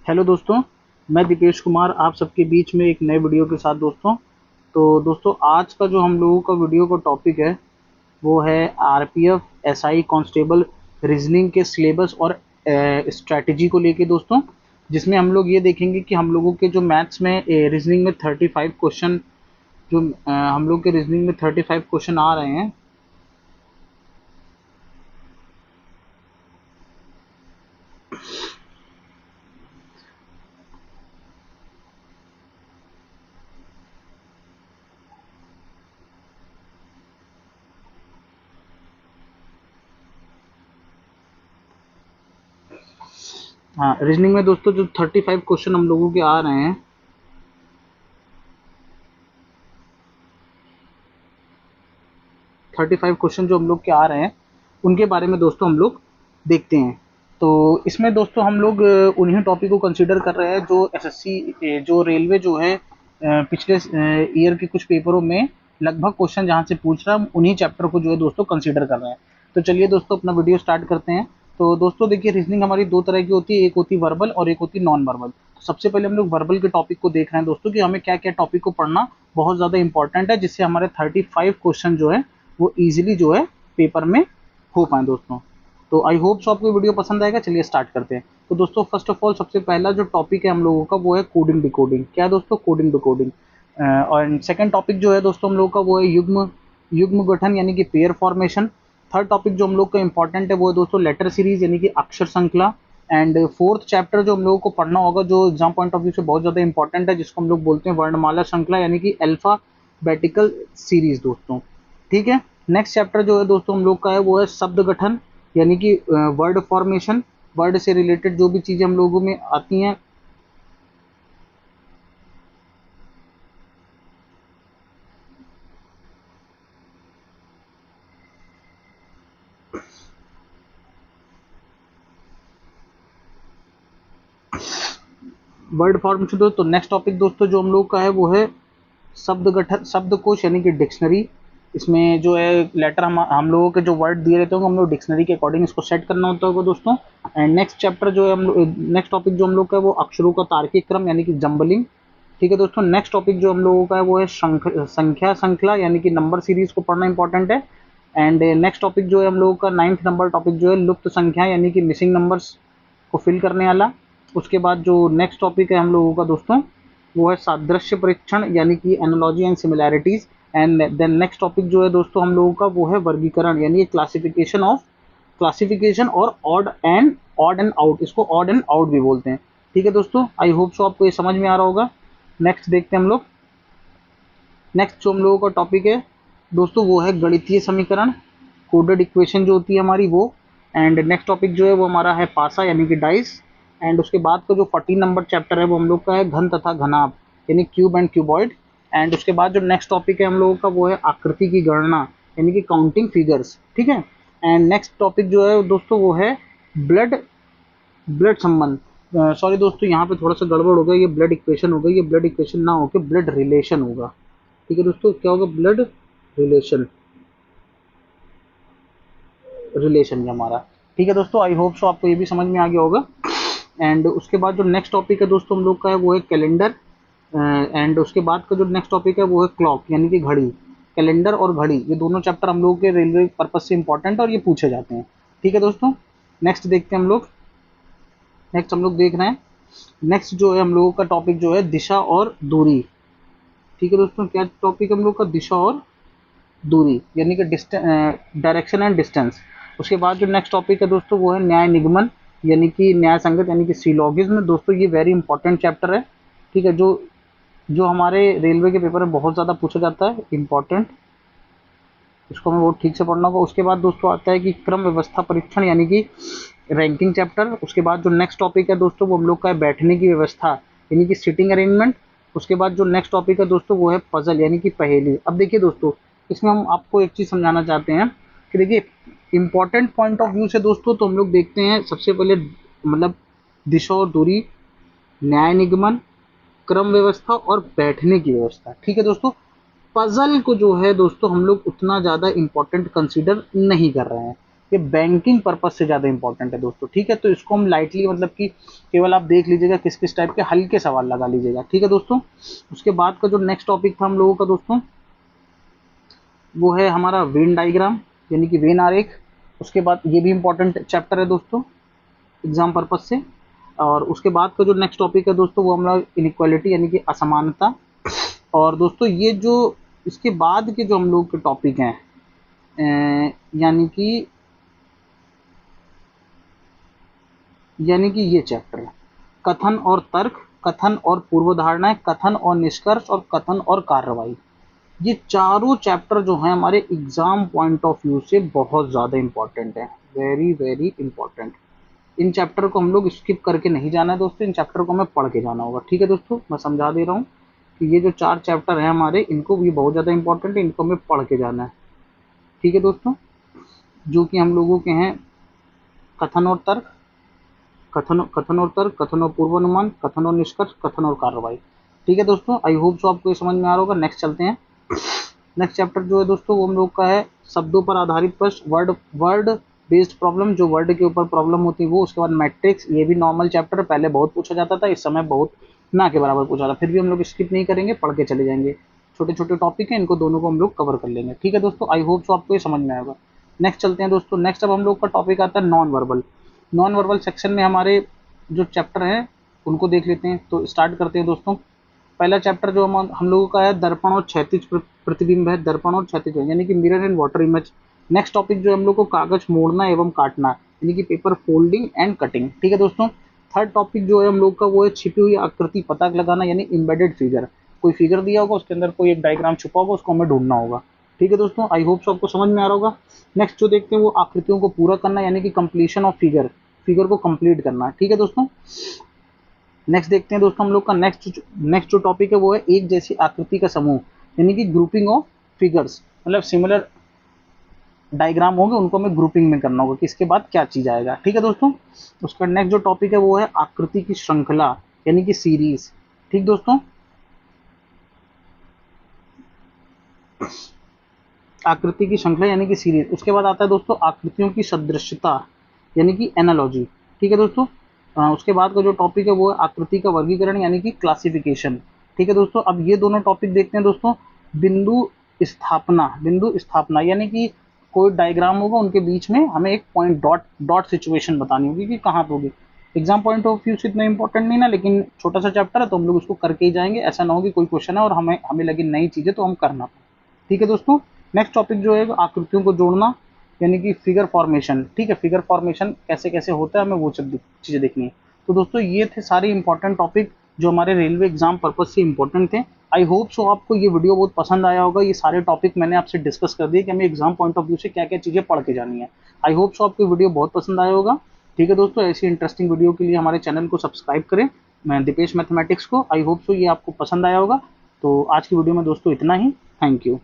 Hello दोस्तों, मैं दीपेश कुमार आप सबके बीच में एक नए वीडियो के साथ दोस्तों। तो दोस्तों आज का जो हम लोगों का वीडियो का टॉपिक है वो है आरपीएफ एसआई कांस्टेबल रीजनिंग के सिलेबस और स्ट्रैटेजी को लेके दोस्तों। जिसमें हम लोग ये देखेंगे कि हम लोगों के जो मैथ्स में रीजनिंग में 35 क्वेश्चन जो हम लोग के रीजनिंग में 35 क्वेश्चन आ रहे हैं। हाँ, रीजनिंग में दोस्तों जो 35 क्वेश्चन हम लोगों के आ रहे हैं, 35 क्वेश्चन जो हम लोग के आ रहे हैं उनके बारे में दोस्तों हम लोग देखते हैं। तो इसमें दोस्तों हम लोग उन्हीं टॉपिक को कंसीडर कर रहे हैं जो एसएससी जो रेलवे जो है पिछले ईयर के कुछ पेपरों में लगभग क्वेश्चन जहाँ से पूछ रहा है, हम उन्हीं चैप्टर को जो है दोस्तों कंसीडर कर रहे हैं। तो चलिए दोस्तों अपना वीडियो स्टार्ट करते हैं। तो दोस्तों देखिए, रीजनिंग हमारी दो तरह की होती है, एक होती है वर्बल और एक होती है नॉन वर्बल। सबसे पहले हम लोग वर्बल के टॉपिक को देख रहे हैं दोस्तों कि हमें क्या क्या टॉपिक को पढ़ना बहुत ज़्यादा इंपॉर्टेंट है, जिससे हमारे 35 क्वेश्चन जो है वो इजीली जो है पेपर में हो पाए दोस्तों। तो आई होप सो आपको वीडियो पसंद आएगा। चलिए स्टार्ट करते हैं। तो दोस्तों फर्स्ट ऑफ ऑल सबसे पहला जो टॉपिक है हम लोगों का वो है कोडिंग डिकोडिंग। क्या है दोस्तों? Coding decoding. और सेकंड टॉपिक जो है दोस्तों हम लोगों का वो है युग्म युग्म गठन यानी कि पेयर फॉर्मेशन। थर्ड टॉपिक जो हम लोग का इंपॉर्टेंट है वो है दोस्तों लेटर सीरीज यानी कि अक्षर श्रृंखला। एंड फोर्थ चैप्टर जो हम लोगों को पढ़ना होगा जो एग्जाम पॉइंट ऑफ व्यू से बहुत ज़्यादा इंपॉर्टेंट है, जिसको हम लोग बोलते हैं वर्णमाला श्रृंखला यानी कि अल्फाबेटिकल सीरीज दोस्तों। ठीक है। नेक्स्ट चैप्टर जो है दोस्तों हम लोग का है वो है शब्द गठन यानी कि वर्ड फॉर्मेशन। वर्ड से रिलेटेड जो भी चीज़ें हम लोगों में आती हैं, वर्ड फॉर्मेशन दोस्तों। नेक्स्ट टॉपिक दोस्तों जो हम लोग का है वो है शब्द गठन शब्दकोश यानी कि डिक्शनरी। इसमें जो है लेटर हम लोगों के जो वर्ड दिए रहते होंगे हम लोग डिक्शनरी के अकॉर्डिंग इसको सेट करना होता होगा दोस्तों। एंड नेक्स्ट चैप्टर जो है नेक्स्ट टॉपिक जो हम लोग का है वो अक्षरों का तार्किक क्रम यानी कि जम्बलिंग। ठीक है दोस्तों। नेक्स्ट टॉपिक जो हम लोगों का है वो है संख्या श्रृंखला यानी कि नंबर सीरीज को पढ़ना इंपॉर्टेंट है। एंड नेक्स्ट टॉपिक जो है हम लोगों का 9th नंबर टॉपिक जो है लुप्त संख्या यानी कि मिसिंग नंबर्स को फिल करने वाला। उसके बाद जो नेक्स्ट टॉपिक है हम लोगों का दोस्तों वो है सादृश्य परीक्षण यानी कि analogy and similarities. And then next topic जो है दोस्तों हम लोगों का वो है वर्गीकरण यानी क्लासिफिकेशन और ऑड एंड आउट, इसको ऑड एंड आउट भी बोलते हैं। ठीक है दोस्तों, आई होप सो आपको ये समझ में आ रहा होगा। नेक्स्ट देखते हैं हम लोग। नेक्स्ट जो हम लोगों का टॉपिक है दोस्तों वो है गणितीय समीकरण, कोडेड इक्वेशन जो होती है हमारी वो। एंड नेक्स्ट टॉपिक जो है वो हमारा है पासा यानी कि डाइस। एंड उसके बाद का जो 14 नंबर चैप्टर है वो हम लोग का है घन तथा घनाभ यानी क्यूब एंड क्यूबॉइड। एंड उसके बाद जो नेक्स्ट टॉपिक है हम लोगों का वो है आकृति की गणना यानी कि काउंटिंग फिगर्स। ठीक है। एंड नेक्स्ट टॉपिक जो है दोस्तों वो है ब्लड ब्लड संबंध। सॉरी दोस्तों, यहाँ पे थोड़ा सा गड़बड़ हो गया, ये ब्लड इक्वेशन हो गई, ये ब्लड इक्वेशन ना होकर ब्लड रिलेशन होगा। ठीक है दोस्तों, क्या होगा? ब्लड रिलेशन रिलेशन है हमारा। ठीक है दोस्तों, आई होप सो आपको ये भी समझ में आ गया होगा। एंड उसके बाद जो नेक्स्ट टॉपिक है दोस्तों हम लोग का है वो है कैलेंडर। एंड उसके बाद का जो नेक्स्ट टॉपिक है वो है क्लॉक यानी कि घड़ी। कैलेंडर और घड़ी ये दोनों चैप्टर हम लोग के रेलवे पर्पज से इंपॉर्टेंट और ये पूछे जाते हैं। ठीक है दोस्तों, नेक्स्ट देखते हैं हम लोग। नेक्स्ट हम लोग देख रहे हैं, नेक्स्ट जो है हम लोगों का टॉपिक जो है दिशा और दूरी। ठीक है दोस्तों, क्या टॉपिक हम लोग का? दिशा और दूरी यानी कि डायरेक्शन एंड डिस्टेंस। उसके बाद जो नेक्स्ट टॉपिक है दोस्तों वो है न्याय निगमन यानी कि न्याय संगत यानी कि सिलोगिज्म दोस्तों। ये वेरी इंपॉर्टेंट चैप्टर है। ठीक है, जो जो हमारे रेलवे के पेपर में बहुत ज़्यादा पूछा जाता है, इंपॉर्टेंट। इसको हमें बहुत ठीक से पढ़ना होगा। उसके बाद दोस्तों आता है कि क्रम व्यवस्था परीक्षण यानी कि रैंकिंग चैप्टर। उसके बाद जो नेक्स्ट टॉपिक है दोस्तों वो हम लोग का है बैठने की व्यवस्था यानी कि सिटिंग अरेंजमेंट। उसके बाद जो नेक्स्ट टॉपिक है दोस्तों वो है पजल यानी कि पहेली। अब देखिए दोस्तों, इसमें हम आपको एक चीज़ समझाना चाहते हैं कि देखिए इंपॉर्टेंट पॉइंट ऑफ व्यू से दोस्तों तो हम लोग देखते हैं सबसे पहले मतलब दिशा और दूरी, न्याय निगमन, क्रम व्यवस्था और बैठने की व्यवस्था। ठीक है दोस्तों। पजल को जो है दोस्तों हम लोग उतना ज़्यादा इम्पोर्टेंट कंसीडर नहीं कर रहे हैं। ये बैंकिंग पर्पज से ज़्यादा इंपॉर्टेंट है दोस्तों, ठीक है। तो इसको हम लाइटली मतलब कि केवल आप देख लीजिएगा किस किस टाइप के हल्के सवाल लगा लीजिएगा, ठीक है दोस्तों। उसके बाद का जो नेक्स्ट टॉपिक था हम लोगों का दोस्तों, वो है हमारा वेन डायग्राम, यानी कि वेन आरेख। उसके बाद ये भी इंपॉर्टेंट चैप्टर है दोस्तों एग्जाम पर्पज से। और उसके बाद का जो नेक्स्ट टॉपिक है दोस्तों, वो हमारा इनइक्वालिटी यानी कि असमानता। और दोस्तों ये जो इसके बाद के जो हम लोग के टॉपिक हैं, यानी कि ये चैप्टर कथन और तर्क, कथन और पूर्वधारणाएं, कथन और निष्कर्ष, और कथन और कार्रवाई, ये चारों चैप्टर जो हैं हमारे एग्जाम पॉइंट ऑफ व्यू से बहुत ज़्यादा इंपॉर्टेंट है, very very important. In chapter को हम लोग स्किप करके नहीं जाना है दोस्तों, इन चैप्टर को हमें पढ़ के जाना होगा, ठीक है दोस्तों। मैं समझा दे रहा हूँ कि ये जो 4 चैप्टर हैं हमारे, इनको भी बहुत ज़्यादा इंपॉर्टेंट है, इनको हमें पढ़ के जाना है, ठीक है दोस्तों। जो कि हम लोगों के हैं कथन और तर्क, कथन और तर्क, कथन और पूर्वानुमान, कथन और निष्कर्ष, कथन और कार्रवाई, ठीक है दोस्तों। आई होप सो आपको ये समझ में आ रहा होगा। नेक्स्ट चलते हैं। नेक्स्ट चैप्टर जो है दोस्तों, वो हम लोग का है शब्दों पर आधारित प्रश्न, वर्ड बेस्ड प्रॉब्लम, जो वर्ड के ऊपर प्रॉब्लम होती है वो। उसके बाद मैट्रिक्स, ये भी नॉर्मल चैप्टर, पहले बहुत पूछा जाता था, इस समय बहुत ना के बराबर पूछा था, फिर भी हम लोग स्किप नहीं करेंगे, पढ़ के चले जाएंगे। छोटे छोटे टॉपिक हैं, इनको दोनों को हम लोग कवर कर लेंगे, ठीक है दोस्तों। आई होप सो आपको ये समझ में आएगा। नेक्स्ट चलते हैं दोस्तों। नेक्स्ट अब हम लोग का टॉपिक आता है non verbal. Non verbal section में हमारे जो चैप्टर हैं उनको देख लेते हैं। तो स्टार्ट करते हैं दोस्तों। पहला चैप्टर जो हम लोगों का है, दर्पण और क्षैतिज प्रतिबिंब है, दर्पण और क्षैतिज यानी कि mirror and water image. Next topic जो हम लोग को कागज मोड़ना एवं काटना, यानी कि पेपर फोल्डिंग एंड कटिंग, ठीक है दोस्तों। थर्ड टॉपिक जो है हम लोग का, वो है छिपी हुई आकृति पता लगाना, यानी इम्बेडेड फिगर। कोई फिगर दिया होगा, उसके अंदर कोई एक डायग्राम छुपा होगा, उसको हमें ढूंढना होगा, ठीक है दोस्तों। आई होप सो आपको समझ में आ रहा होगा। नेक्स्ट जो देखते हैं, वो आकृतियों को पूरा करना, यानी कि कंप्लीशन ऑफ फिगर, फिगर को कंप्लीट करना, ठीक है दोस्तों। नेक्स्ट देखते हैं दोस्तों हम लोग का नेक्स्ट जो टॉपिक है, वो है एक जैसी आकृति का समूह, यानी कि ग्रुपिंग ऑफ फिगर्स, मतलब सिमिलर डायग्राम होंगे, उनको हमें ग्रुपिंग में करना होगा कि इसके बाद क्या चीज आएगा, ठीक है दोस्तों। उसका नेक्स्ट जो टॉपिक है, वो है आकृति की श्रृंखला, यानी कि सीरीज, ठीक दोस्तों। आकृति की श्रृंखला यानी कि सीरीज। उसके बाद आता है दोस्तों आकृतियों की सदृशता, यानी कि एनालॉजी, ठीक है दोस्तों। उसके बाद का जो टॉपिक है, वो है आकृति का वर्गीकरण, यानी कि क्लासिफिकेशन, ठीक है दोस्तों। अब ये दोनों टॉपिक देखते हैं दोस्तों। बिंदु स्थापना यानी कि कोई डायग्राम होगा, उनके बीच में हमें एक पॉइंट डॉट डॉट सिचुएशन बतानी होगी कि कहाँ पे होगी। एग्जाम पॉइंट ऑफ व्यू से इतना इंपॉर्टेंट नहीं ना, लेकिन छोटा सा चैप्टर है तो हम लोग उसको करके ही जाएंगे। ऐसा ना हो कि कोई क्वेश्चन है और हमें हमें लगे नई चीजें तो हम करना, ठीक है दोस्तों। नेक्स्ट टॉपिक जो है आकृतियों को जोड़ना, यानी कि फिगर फॉर्मेशन, ठीक है। फिगर फॉर्मेशन कैसे कैसे होता है, हमें वो सब चीज़ें देखनी है। तो दोस्तों ये थे सारे इंपॉर्टेंट टॉपिक जो हमारे रेलवे एग्जाम पर्पज से इंपॉर्टेंट थे। आई होप सो आपको ये वीडियो बहुत पसंद आया होगा। ये सारे टॉपिक मैंने आपसे डिस्कस कर दिए कि हमें एग्जाम पॉइंट ऑफ व्यू से क्या क्या चीज़ें पढ़ के जानी है। आई होप सो आपको वीडियो बहुत पसंद आया होगा, ठीक है दोस्तों। ऐसी इंटरेस्टिंग वीडियो के लिए हमारे चैनल को सब्सक्राइब करें, मैं दीपेश मैथमेटिक्स को। आई होप सो ये आपको पसंद आया होगा। तो आज की वीडियो में दोस्तों इतना ही। Thank you.